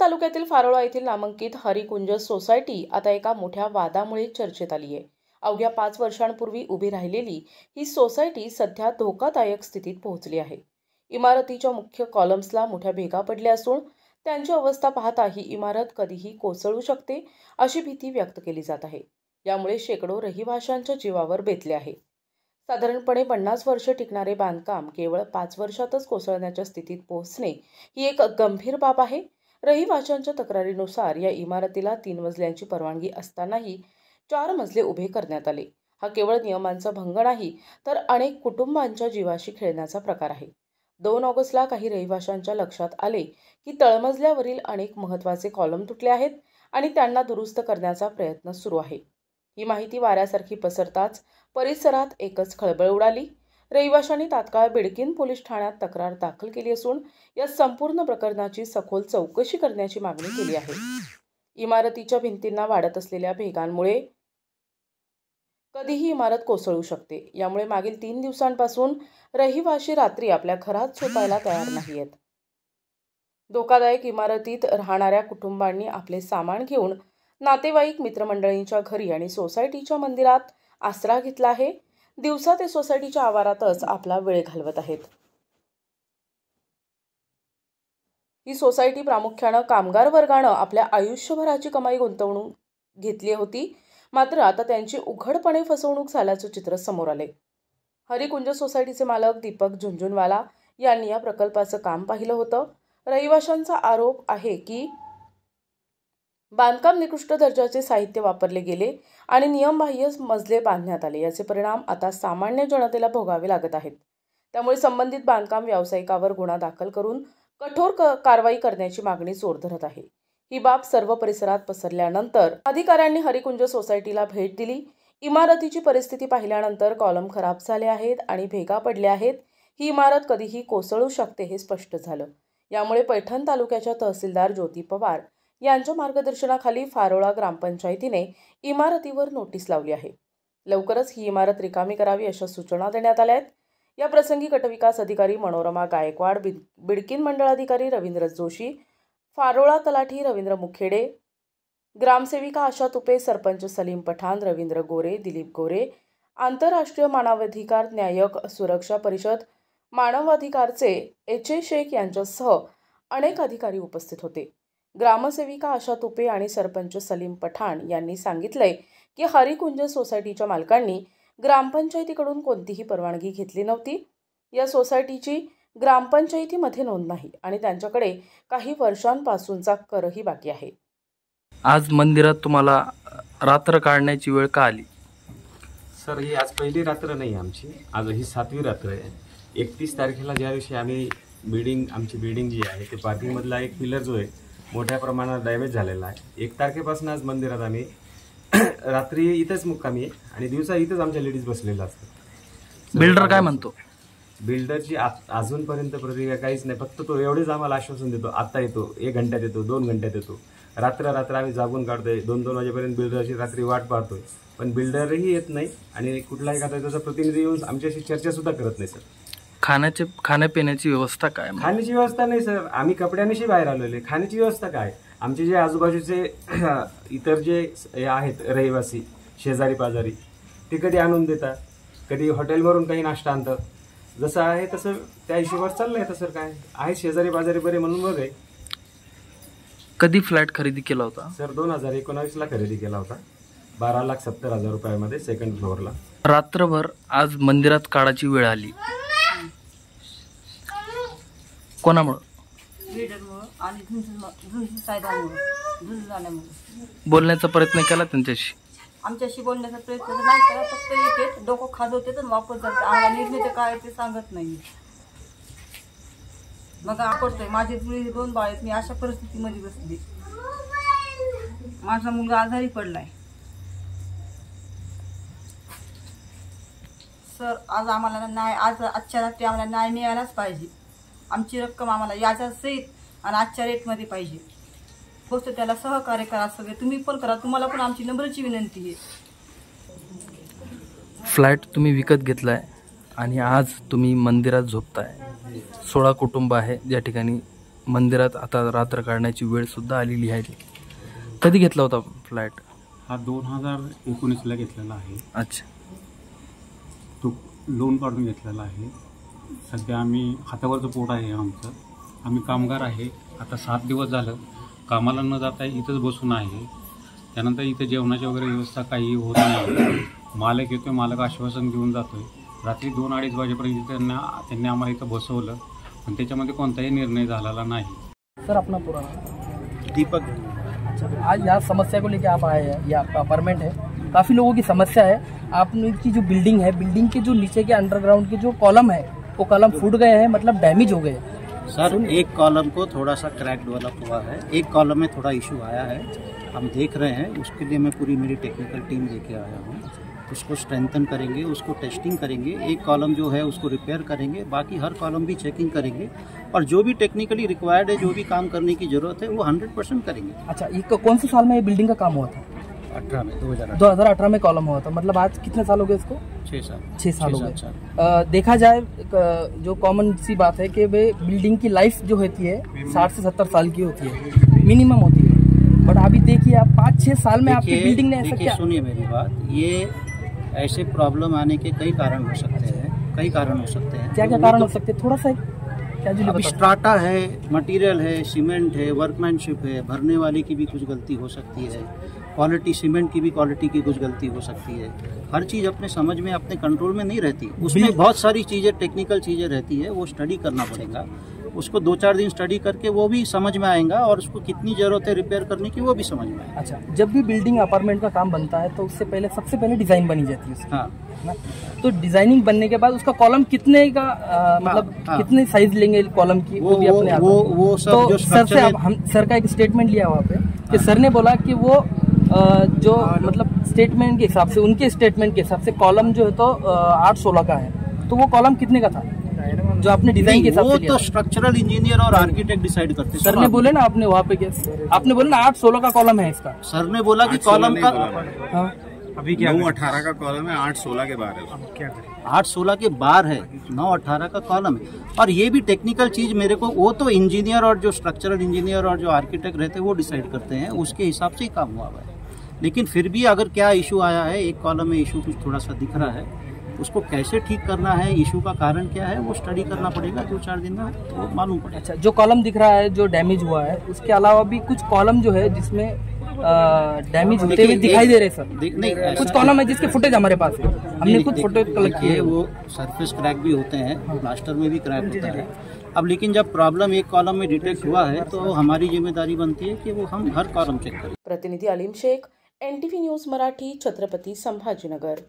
तालुक्यातील फारोळा येथील नामांकित हरिकुंज सोसायटी आता एका मोठ्या वादामुळे चर्चेत आली आहे। अवघ्या 5 वर्षांपूर्वी उभी राहिलेली ही सोसायटी सध्या धोकादायक स्थितीत पोहोचली आहे। इमारतीच्या मुख्य कॉलम्सला मोठ्या भेगा पडल्या असून त्यांची अवस्था पाहता ही इमारत कधीही कोसळू शकते अशी भीती व्यक्त केली जात आहे। यामुळे शेकडो रहिवाशांच्या जीवावर बेतले आहे। साधारणपणे 50 वर्ष टिकणारे बांधकाम केवळ 5 वर्षातच कोसळण्याच्या स्थितीत पोहोचणे ही एक गंभीर बाब आहे। रहिवाशांच्या तक्रारीनुसार या इमारतीला 3 मजल्यांची परवानगी असतानाही 4 मजले उभे करण्यात आले। हा केवळ नियमांचा भंग नाही तर अनेक कुटुंबांच्या जीवाशी खेळण्याचा प्रकार आहे। 2 ऑगस्टला काही रहिवाशांच्या लक्षात आले की तळमजल्यावरील अनेक महत्त्वाचे कॉलम तुटले आहेत आणि त्यांना दुरुस्त करण्याचा प्रयत्न सुरू आहे। ही माहिती वाऱ्यासारखी पसरताच परिसरात एकच खळबळ उडाली। रहिवाशांनी तात्काळ बिडकीन पोलीस ठाण्यात तक्रार दाखल केली असून या संपूर्ण प्रकरणाची सखोल चौकशी करण्याची मागणी केली आहे। इमारतीच्या भिंतींना वाढत असलेल्या भेगांमुळे कधीही इमारत कोसळू शकते। यामुळे मागील 3 दिवसांपासून रहिवाशी रात्री आपल्या घरात झोपायला तयार नाहीयेत। धोकादायक इमारतीत राहणाऱ्या कुटुंबांनी आपले सामान घेऊन नातेवाईक मित्रमंडळींच्या घरी आणि सोसायटीच्या मंदिरात आसरा घेतला आहे। दिवसा ते सोसायटीच्या आवारातच आपला वेळ घालवत आहेत। ही सोसायटी प्रामुख्याने कामगार वर्गाने आपल्या आयुष्यभराची कमाई गुंतवणूक घेतली होती, मात्र आता त्यांची उघडपणे फसवणूक झाल्याचे चित्र समोर आले। हरिकुंज सोसायटीचे मालक दीपक झुंझुनवाला यांनी या प्रकल्पाचं काम पाहिलं होतं। रहिवाशांचा आरोप आहे की बांधकाम निकृष्ट दर्जाचे साहित्य वापरले गेले आणि नियमबाह्य मजले बांधण्यात आले। याचे परिणाम आता सामान्य जनतेला भोगावे लागत आहेत। त्यामुळे संबंधित बांधकाम व्यावसायिकावर गुन्हा दाखल करून कठोर कारवाई करण्याची मागणी जोर धरत आहे। ही बाब सर्व परिसरात पसरल्यानंतर अधिकाऱ्यांनी हरिकुंज सोसायटीला भेट दिली। इमारतीची परिस्थिती पाहिल्यानंतर कॉलम खराब झाले आहेत आणि भेगा पडल्या आहेत। ही इमारत कधीही कोसळू शकते हे स्पष्ट झालं। यामुळे पैठण तालुक्याच्या तहसीलदार ज्योती पवार यांच्या मार्गदर्शनाखाली फारोळा ग्रामपंचायतीने इमारतीवर नोटीस लावली आहे। लवकरच ही इमारत रिकामी करावी अशा सूचना देण्यात आल्या आहेत। या प्रसंगी गटविकास अधिकारी मनोरमा गायकवाड, बिडकीन मंडळ अधिकारी रवींद्र जोशी, फारोळा तलाठी रवींद्र मुखेडे, ग्रामसेविका आशा तुपे, सरपंच सलीम पठाण, रवींद्र गोरे, दिलीप गोरे, आंतरराष्ट्रीय मानवाधिकार न्यायक सुरक्षा परिषद मानवाधिकारचे एच.ए. शेख यांच्यासह अनेक अधिकारी उपस्थित होते। ग्रामसेविका आशा तुपे आणि सरपंच सलीम पठाण यांनी सांगितले की हरिकुंज सोसायटीच्या मालकांनी ग्रामपंचायतीकडून कोणतीही परवानगी घेतली नव्हती। या सोसायटीची ग्रामपंचायतीमध्ये नोंद नाही आणि त्यांच्याकडे काही वर्षांपासूनचा करही बाकी आहे। आज मंदिरात तुम्हाला रात्र काढण्याची वेळ का आली? सर, ही आज पहिली रात्र नाही आमची, आज ही 7वी रात्र आहे। 31 तारखेला ज्या दिवशी आम्ही आमची बिल्डिंग जी आहे ते पार्किंगमधला एक पिलर जो आहे मोठ्या प्रमाणात डॅमेज झालेला आहे। 1 तारखेपासून आज मंदिरात आम्ही रात्री इथेच मुक्कामी आहे आणि दिवसा इथेच आमच्या लेडीज बसलेल्या असतात। बिल्डर काय म्हणतो? बिल्डरची अजूनपर्यंत प्रतिक्रिया काहीच नाही। फक्त तो एवढेच आम्हाला आश्वासन देतो, आता येतो, 1 घंट्यात येतो, 2 घंट्यात येतो। रात्र आम्ही जागून काढतोय, 2-2 वाजेपर्यंत बिल्डरची रात्री वाट पाहतोय, पण बिल्डरही येत नाही आणि कुठलाही त्याचा प्रतिनिधी येऊन आमच्याशी चर्चा सुद्धा करत नाही। सर, खाण्यापिण्याची व्यवस्था काय? खाण्याची व्यवस्था नाही सर, आम्ही कपड्यांशी बाहेर आलेले, खाण्याची व्यवस्था काय? आमचे जे आजूबाजूचे इतर जे आहेत रहिवासी शेजारी पाजारी ते कधी आणून देतात, कधी हॉटेलवरून काही नाश्ता आणतात। जसं आहे तसं त्या हिशोबावर चाललंय। तर सर काय आहे, शेजारी पाजारी बरे म्हणून बघ आहे। कधी फ्लॅट खरेदी केला होता? सर 2019ला खरेदी केला होता, 12,70,000 रुपयामध्ये, 2nd फ्लोअरला। रात्रभर आज मंदिरात काढायची वेळ आली, कोणामुळे? बोलण्याचा प्रयत्न केला त्यांच्याशी? आमच्याशी बोलण्याचा प्रयत्न नाही केला, फक्त येते डोकं खाजवते तर वापस जाते। आम्हाला निर्णय काय ते सांगत नाही। मग करतोय, माझे 2 बाळ आहेत, मी अशा परिस्थितीमध्ये बसली। माझा मुलगा आजारी पडलाय। सर, आज आम्हाला न्याय, आजच्या रात्री आम्हाला न्याय मिळालाच पाहिजे। आमची रक्कम आम्हाला याच्यासहित आणि आजच्या रेटमध्ये पाहिजे। फक्त त्याला सहकार्य करा, सगळे तुम्ही पण करा, तुम्हाला पण आमची नम्रची विनंती आहे। फ्लॅट तुम्ही विकत घेतलाय आणि आज तुम्ही मंदिरात झोपताय। 16 कुटुंब आहे ज्या ठिकाणी मंदिरात आता रात्र काढण्याची वेळ सुद्धा आलेली आहे. कधी घेतला होता फ्लॅट? हा 2019ला घेतलेला आहे. अच्छा. तो लोन काढून घेतलेला आहे. सध्या आम्ही हातावरचं पोट आहे आमचं. आम्ही कामगार आहे. आता 7 दिवस झालं कामाला न जाता इथंच बसून आहे. त्यानंतर इथं जेवणाची वगैरे व्यवस्था काही होत नाही. मालक येतोय, मालक आश्वासन घेऊन जातोय. रात्री 2-2:30 वाजेपर्यंत त्यांनी आम्हाला इथं बसवलं, पण त्याच्यामध्ये कोणताही निर्णय झालेला नाही. सर अपना पूरा दीपक। अच्छा, आज यहाँ समस्या को लेकर आप आए हैं, ये आपका अपार्टमेंट है, काफ़ी लोगों की समस्या है. आपने की जो बिल्डिंग है, बिल्डिंग के जो नीचे के अंडरग्राउंड के जो कॉलम है वो कॉलम फूट गए हैं, मतलब डैमेज हो गए हैं. सर एक कॉलम को थोड़ा सा क्रैक डेवलप हुआ है, एक कॉलम में थोड़ा इशू आया है, हम देख रहे हैं. उसके लिए मैं पूरी मेरी टेक्निकल टीम लेके आया हूँ. उसको स्ट्रेंथन करेंगे, उसको टेस्टिंग करेंगे. एक कॉलम जो है उसको रिपेयर करेंगे, बाकी हर कॉलम भी चेकिंग करेंगे और जो भी टेक्निकली रिक्वायर्ड है, जो भी काम करने की जरूरत है वो 100% करेंगे. अच्छा, ये कौन से साल में ये बिल्डिंग का काम हुआ था? 2018 में कॉलम हुआ था. मतलब आज कितने साल हो गए इसको? 6 साल हो गए. देखा जाए जो कॉमन सी बात है कि वे बिल्डिंग की लाइफ जो होती है 60 से 70 साल की होती है, मिनिमम होती है. बट अभी देखिए आप 5-6 साल में आपकी बिल्डिंग ने ऐसा क्या? सुनिए मेरी बात, ये ऐसे प्रॉब्लम आने के कई कारण हो सकते हैं. क्या क्या कारण हो सकते हैं? थोड़ा सा अब स्ट्राटा है, मटेरियल है, सीमेंट है, वर्कमैनशिप है, भरने वाले की भी कुछ गलती हो सकती है, क्वालिटी सीमेंट की भी क्वालिटी की कुछ गलती हो सकती है. हर चीज़ अपने समझ में, अपने कंट्रोल में नहीं रहती. उसमें बहुत सारी चीज़ें, टेक्निकल चीज़ें रहती है, वो स्टडी करना पड़ेगा. उसको 2-4 दिन स्टडी करके वो भी समझ में आएगा और उसको कितनी ज़रूरत है रिपेयर करने की वो भी समझ में आएगा. अच्छा, जब भी बिल्डिंग अपार्टमेंट का काम बनता है तो उससे पहले सबसे पहले डिज़ाइन बनी जाती है उसकी. हाँ. ना? तो डिजाइनिंग बनने के बाद उसका कॉलम कितने का मतलब कितने साइज लेंगे कॉलम की वो भी अपने वो सब तो जो सर से हम सर का एक स्टेटमेंट लिया वहाँ पे कि सर ने बोला कि वो जो मतलब स्टेटमेंट के हिसाब से, उनके स्टेटमेंट के हिसाब से कॉलम जो है तो 8-16 का है. तो वो कॉलम कितने का था जो आपने डिजाइन के हिसाब से लिया? वो तो स्ट्रक्चरल इंजीनियर और आर्किटेक्ट डिसाइड करते हैं. सर ने बोले ना, आपने वहाँ पे आपने बोले ना 8-16 का कॉलम है इसका. सर ने बोला कि कॉलम का अभी क्या 9-18 का कॉलम है, 8-16 के बार है. क्या करें? 8-16 के बार है, 9-18 का कॉलम है. और ये भी टेक्निकल चीज मेरे को, वो तो इंजीनियर और जो स्ट्रक्चरल इंजीनियर और जो आर्किटेक्ट रहते हैं वो डिसाइड करते हैं, उसके हिसाब से ही काम हुआ है. लेकिन फिर भी अगर क्या इशू आया है, एक कॉलम में इशू कुछ थोड़ा सा दिख रहा है, उसको कैसे ठीक करना है, इशू का कारण क्या है, वो स्टडी करना पड़ेगा 2-4 दिन में, तो मालूम पड़ेगा. अच्छा, जो कॉलम दिख रहा है जो डैमेज हुआ है, उसके अलावा भी कुछ कॉलम जो है जिसमें डैमेज होते हुए दिखाई दे रहे सर. नहीं, कुछ कॉलम है जिसके फुटेज हमारे पास है, हमने खुद फुटेज कलेक्ट किए. वो सरफेस क्रैक भी होते हैं, प्लास्टर में भी क्रैक होता है. अब लेकिन जब प्रॉब्लम एक कॉलम में डिटेक्ट हुआ है तो हमारी जिम्मेदारी बनती है कि वो हम हर कॉलम चेक करें. प्रतिनिधी अलीम शेख, NTV न्यूज मराठी, छत्रपती संभाजीनगर.